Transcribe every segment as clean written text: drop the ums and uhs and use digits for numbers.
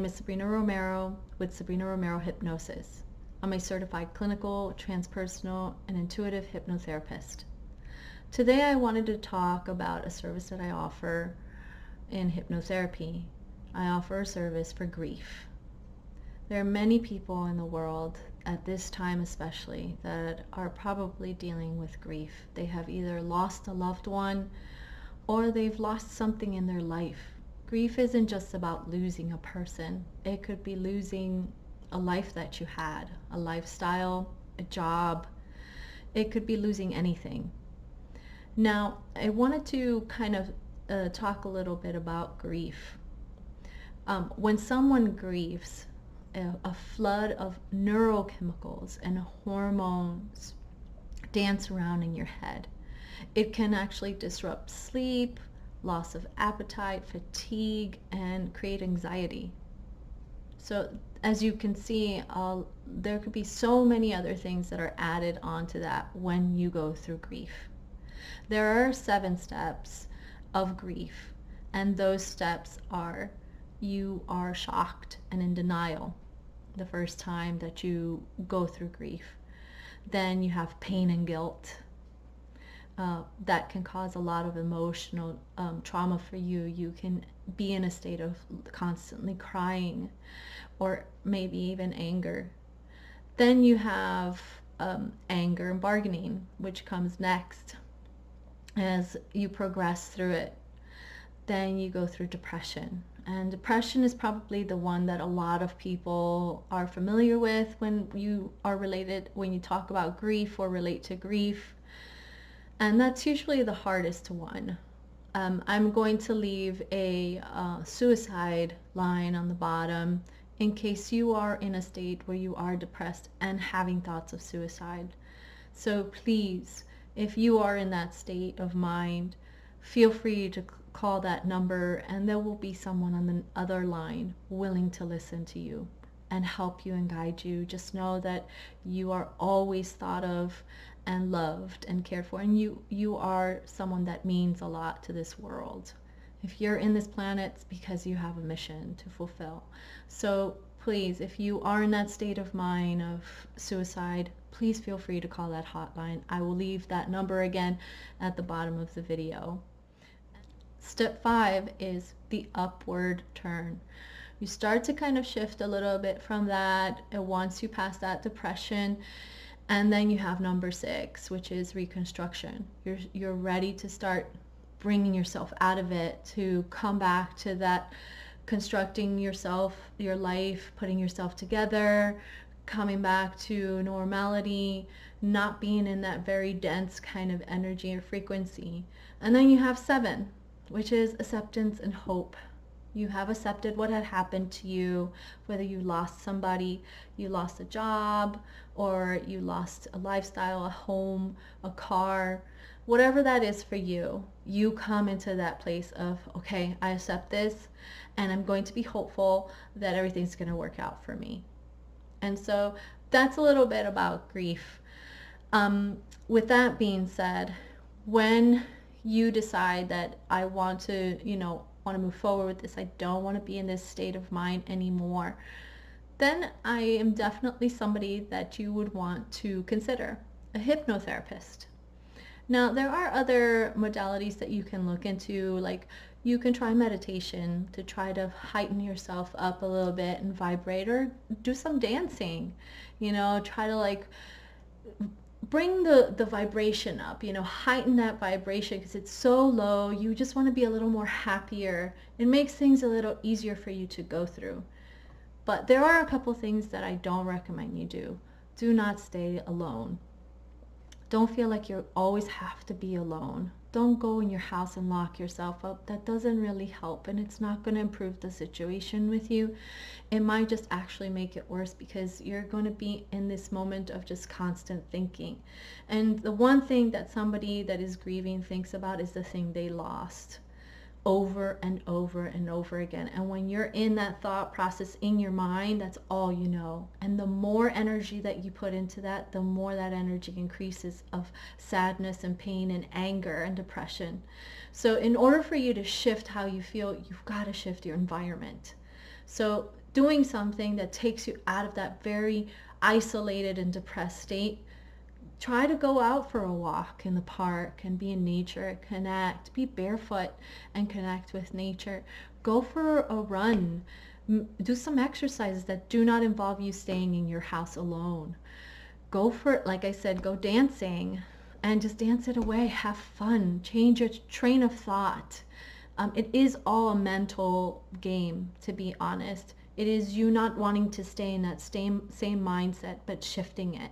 name is Sabrina Romero with Sabrina Romero Hypnosis. I'm a certified clinical, transpersonal, and intuitive hypnotherapist. Today I wanted to talk about a service that I offer in hypnotherapy. I offer a service for grief. There are many people in the world, at this time especially, that are probably dealing with grief. They have either lost a loved one or they've lost something in their life. Grief isn't just about losing a person. It could be losing a life that you had, a lifestyle, a job. It could be losing anything. Now, I wanted to kind of talk a little bit about grief. When someone grieves, a flood of neurochemicals and hormones dance around in your head. It can actually disrupt sleep, loss of appetite, fatigue, and create anxiety. So as you can see, there could be so many other things that are added onto that when you go through grief. There are 7 steps of grief, and those steps are: you are shocked and in denial the first time that you go through grief. Then you have pain and guilt. That can cause a lot of emotional trauma for you. You can be in a state of constantly crying, or maybe even anger. Then you have anger and bargaining, which comes next as you progress through it. Then you go through depression. And depression is probably the one that a lot of people are familiar with when you talk about grief or relate to grief. And that's usually the hardest one. I'm going to leave a suicide line on the bottom in case you are in a state where you are depressed and having thoughts of suicide. So please, if you are in that state of mind, feel free to call that number, and there will be someone on the other line willing to listen to you and help you and guide you. Just know that you are always thought of and loved and cared for, and you are someone that means a lot to this world. If you're in this planet, it's because you have a mission to fulfill. So please, if you are in that state of mind of suicide, please feel free to call that hotline. I will leave that number again at the bottom of the video. Step 5 is the upward turn. You start to kind of shift a little bit from that once you pass that depression. And then you have number 6, which is reconstruction. You're ready to start bringing yourself out of it, to come back to that constructing yourself, your life, putting yourself together, coming back to normality, not being in that very dense kind of energy or frequency. And then you have 7, which is acceptance and hope. You have accepted what had happened to you, whether you lost somebody, you lost a job, or you lost a lifestyle, a home, a car, whatever that is for you. You come into that place of, okay, I accept this, and I'm going to be hopeful that everything's going to work out for me. And so that's a little bit about grief. With that being said, when you decide that I want to, move forward with this, I don't want to be in this state of mind anymore, then I am definitely somebody that you would want to consider a hypnotherapist. Now, there are other modalities that you can look into, like you can try meditation to try to heighten yourself up a little bit and vibrate, or do some dancing, try to bring the vibration up, heighten that vibration, because it's so low. You just want to be a little more happier. It makes things a little easier for you to go through. But there are a couple things that I don't recommend you do. Do not stay alone. Don't feel like you always have to be alone. Don't go in your house and lock yourself up. That doesn't really help, and it's not going to improve the situation with you. It might just actually make it worse, because you're going to be in this moment of just constant thinking. And the one thing that somebody that is grieving thinks about is the thing they lost, over and over and over again. And when you're in that thought process in your mind, that's all you know. And the more energy that you put into that, the more that energy increases of sadness and pain and anger and depression. So in order for you to shift how you feel, you've got to shift your environment. So doing something that takes you out of that very isolated and depressed state. Try to go out for a walk in the park and be in nature, connect, be barefoot and connect with nature. Go for a run. Do some exercises that do not involve you staying in your house alone. Go for, like I said, go dancing and just dance it away. Have fun. Change your train of thought. It is all a mental game, to be honest. It is you not wanting to stay in that same mindset, but shifting it.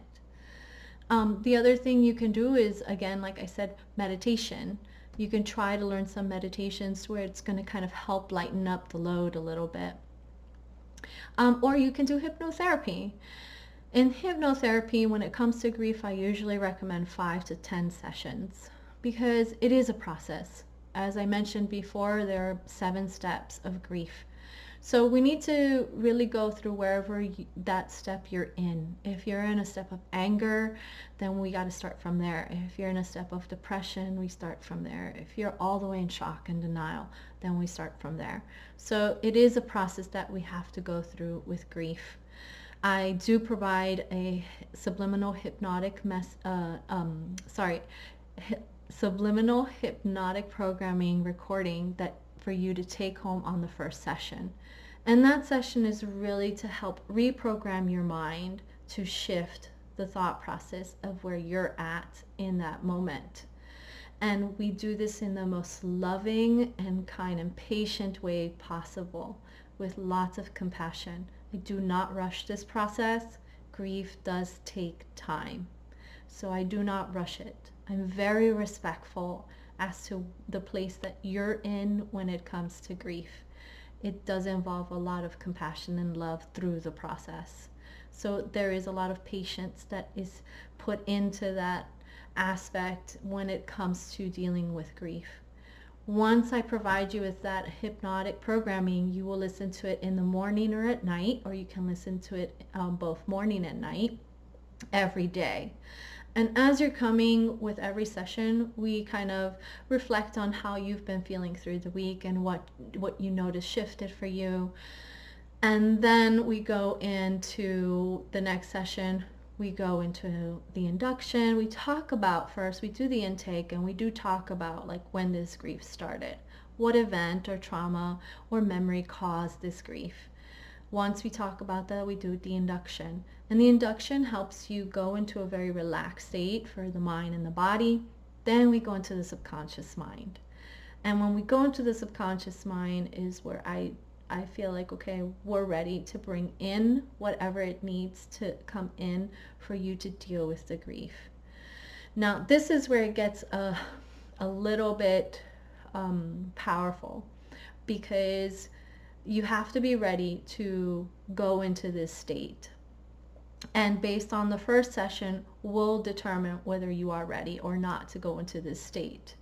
The other thing you can do is, again, like I said, meditation. You can try to learn some meditations where it's going to kind of help lighten up the load a little bit. Or you can do hypnotherapy. In hypnotherapy, when it comes to grief, I usually recommend 5 to 10 sessions because it is a process. As I mentioned before, there are 7 steps of grief. So we need to really go through wherever that step you're in. If you're in a step of anger, then we got to start from there. If you're in a step of depression, we start from there. If you're all the way in shock and denial, then we start from there. So it is a process that we have to go through with grief. I do provide a subliminal hypnotic subliminal hypnotic programming recording that for you to take home on the first session. And that session is really to help reprogram your mind to shift the thought process of where you're at in that moment. And we do this in the most loving and kind and patient way possible with lots of compassion. I do not rush this process. Grief does take time. So I do not rush it. I'm very respectful as to the place that you're in when it comes to grief. It does involve a lot of compassion and love through the process. So there is a lot of patience that is put into that aspect when it comes to dealing with grief. Once I provide you with that hypnotic programming, you will listen to it in the morning or at night, or you can listen to it both morning and night every day. And as you're coming with every session, we kind of reflect on how you've been feeling through the week and what you notice shifted for you. And then we go into the next session. We go into the induction. We talk about, first we do the intake, and we do talk about like when this grief started, what event or trauma or memory caused this grief. Once we talk about that, we do the induction. And the induction helps you go into a very relaxed state for the mind and the body. Then we go into the subconscious mind. And when we go into the subconscious mind is where I feel like, okay, we're ready to bring in whatever it needs to come in for you to deal with the grief. Now, this is where it gets a little bit powerful, because you have to be ready to go into this state. And based on the first session, we'll determine whether you are ready or not to go into this state.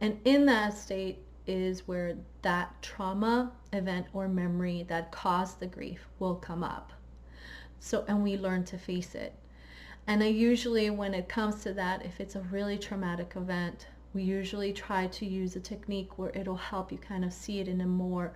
And in that state is where that trauma, event, or memory that caused the grief will come up. So, and we learn to face it. And I usually, when it comes to that, if it's a really traumatic event, we usually try to use a technique where it'll help you kind of see it in a more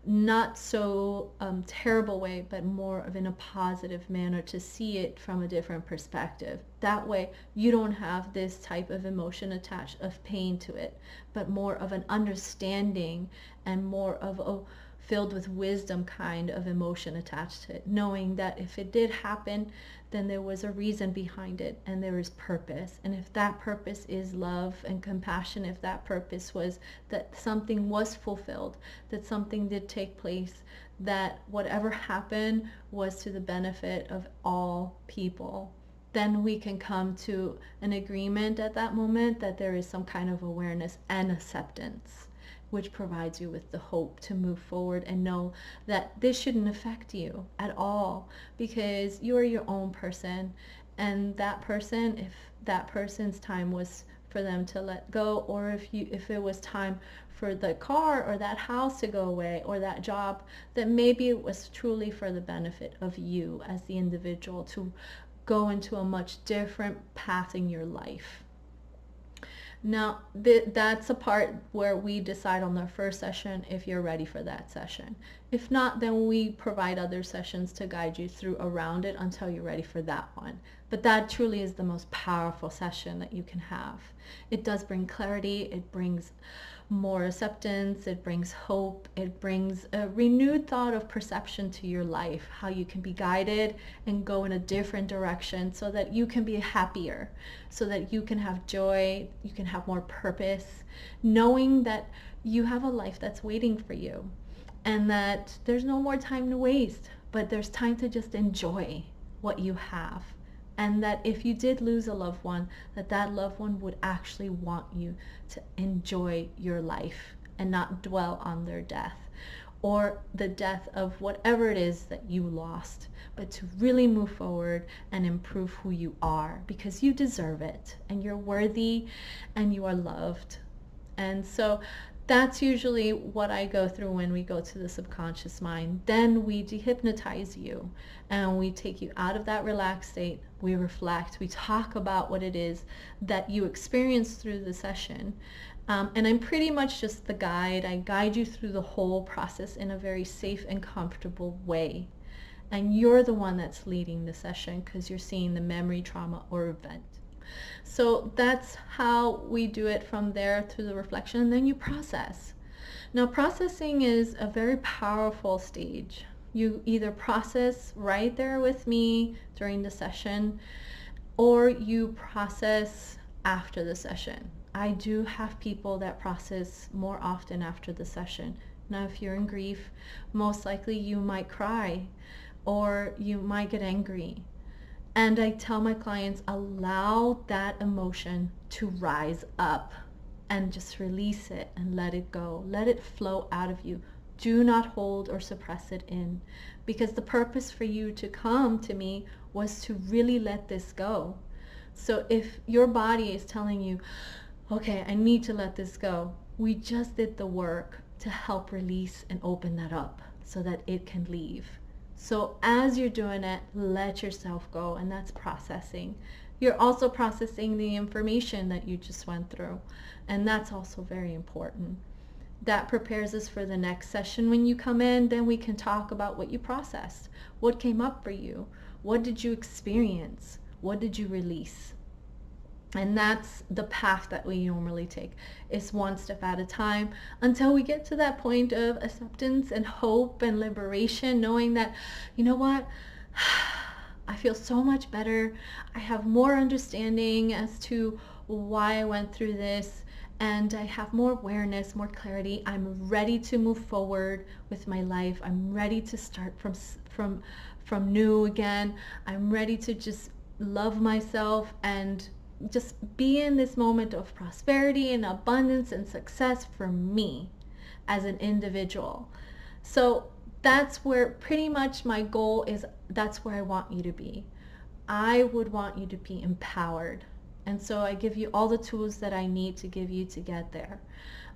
not so terrible way, but more of in a positive manner, to see it from a different perspective. That way you don't have this type of emotion attached of pain to it, but more of an understanding and more of a filled with wisdom kind of emotion attached to it, knowing that if it did happen, then there was a reason behind it and there is purpose. And if that purpose is love and compassion, if that purpose was that something was fulfilled, that something did take place, that whatever happened was to the benefit of all people, then we can come to an agreement at that moment that there is some kind of awareness and acceptance, which provides you with the hope to move forward and know that this shouldn't affect you at all, because you are your own person. And that person, if that person's time was for them to let go, or if it was time for the car or that house to go away, or that job, that maybe it was truly for the benefit of you as the individual to go into a much different path in your life. Now, that's a part where we decide on the first session if you're ready for that session. If not, then we provide other sessions to guide you through around it until you're ready for that one. But that truly is the most powerful session that you can have. It does bring clarity, it brings more acceptance, it brings hope, it brings a renewed thought of perception to your life, how you can be guided and go in a different direction so that you can be happier, so that you can have joy, you can have more purpose, knowing that you have a life that's waiting for you and that there's no more time to waste, but there's time to just enjoy what you have. And that if you did lose a loved one, that loved one would actually want you to enjoy your life and not dwell on their death or the death of whatever it is that you lost, but to really move forward and improve who you are, because you deserve it and you're worthy and you are loved. And so that's usually what I go through when we go to the subconscious mind. Then we dehypnotize you and we take you out of that relaxed state. We reflect, we talk about what it is that you experienced through the session. And I'm pretty much just the guide. I guide you through the whole process in a very safe and comfortable way. And you're the one that's leading the session because you're seeing the memory, trauma, or event. So that's how we do it from there through the reflection, and then you process. Now, processing is a very powerful stage. You either process right there with me during the session, or you process after the session. I do have people that process more often after the session. Now, if you're in grief, most likely you might cry or you might get angry. And I tell my clients, allow that emotion to rise up and just release it and let it go. Let it flow out of you. Do not hold or suppress it in, because the purpose for you to come to me was to really let this go. So if your body is telling you, okay, I need to let this go, we just did the work to help release and open that up so that it can leave. So as you're doing it, let yourself go, and that's processing. You're also processing the information that you just went through, and that's also very important. That prepares us for the next session. When you come in, then we can talk about what you processed, what came up for you, what did you experience, what did you release. And that's the path that we normally take. It's one step at a time until we get to that point of acceptance and hope and liberation, knowing that, you know what, I feel so much better. I have more understanding as to why I went through this, and I have more awareness, more clarity. I'm ready to move forward with my life. I'm ready to start from new again. I'm ready to just love myself and just be in this moment of prosperity and abundance and success for me as an individual. So that's where pretty much my goal is. That's where I want you to be. I would want you to be empowered. And so I give you all the tools that I need to give you to get there.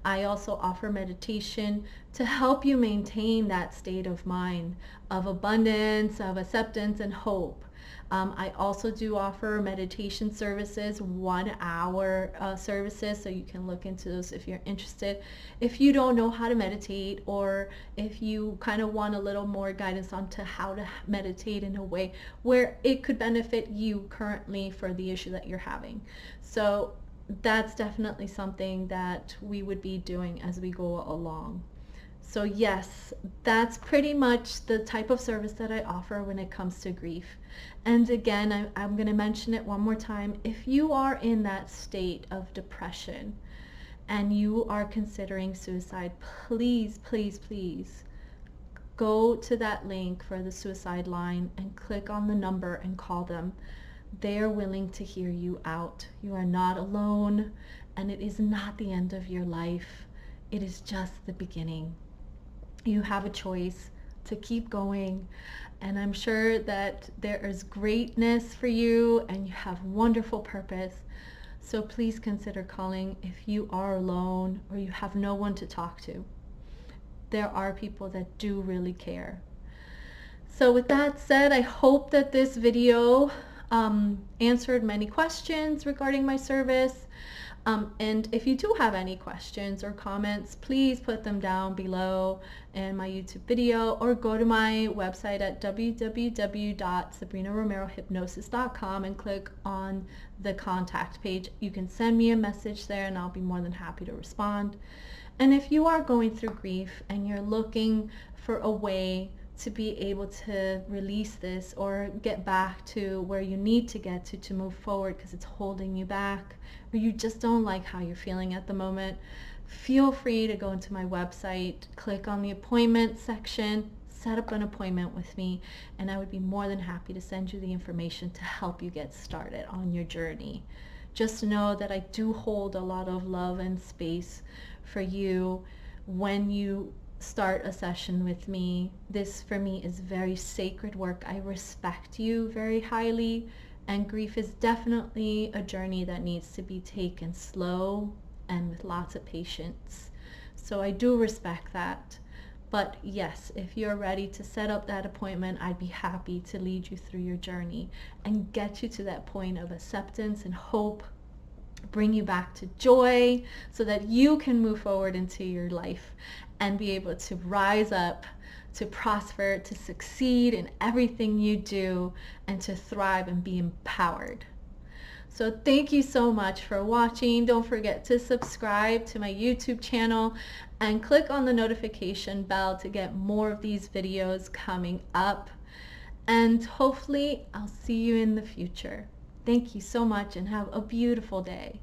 I also offer meditation to help you maintain that state of mind of abundance, of acceptance, and hope. I also do offer meditation services, 1 hour services, so you can look into those if you're interested. If you don't know how to meditate, or if you kind of want a little more guidance on to how to meditate in a way where it could benefit you currently for the issue that you're having. So that's definitely something that we would be doing as we go along. So yes, that's pretty much the type of service that I offer when it comes to grief. And again, I'm going to mention it one more time. If you are in that state of depression and you are considering suicide, please, please, please go to that link for the suicide line and click on the number and call them. They are willing to hear you out. You are not alone, and it is not the end of your life. It is just the beginning. You have a choice to keep going, and I'm sure that there is greatness for you and you have wonderful purpose. So please consider calling if you are alone or you have no one to talk to. There are people that do really care. So with that said, I hope that this video answered many questions regarding my service. And if you do have any questions or comments, please put them down below in my YouTube video, or go to my website at www.sabrinaromerohypnosis.com and click on the contact page. You can send me a message there and I'll be more than happy to respond. And if you are going through grief and you're looking for a way to be able to release this or get back to where you need to get to move forward because it's holding you back, or you just don't like how you're feeling at the moment, feel free to go into my website, click on the appointment section, set up an appointment with me, and I would be more than happy to send you the information to help you get started on your journey. Just know that I do hold a lot of love and space for you when you start a session with me. This for me is very sacred work. I respect you very highly, and grief is definitely a journey that needs to be taken slow and with lots of patience. So I do respect that. But yes, if you're ready to set up that appointment, I'd be happy to lead you through your journey and get you to that point of acceptance and hope, bring you back to joy so that you can move forward into your life and be able to rise up, to prosper, to succeed in everything you do, and to thrive and be empowered. So thank you so much for watching. Don't forget to subscribe to my YouTube channel and click on the notification bell to get more of these videos coming up. And hopefully I'll see you in the future. Thank you so much and have a beautiful day.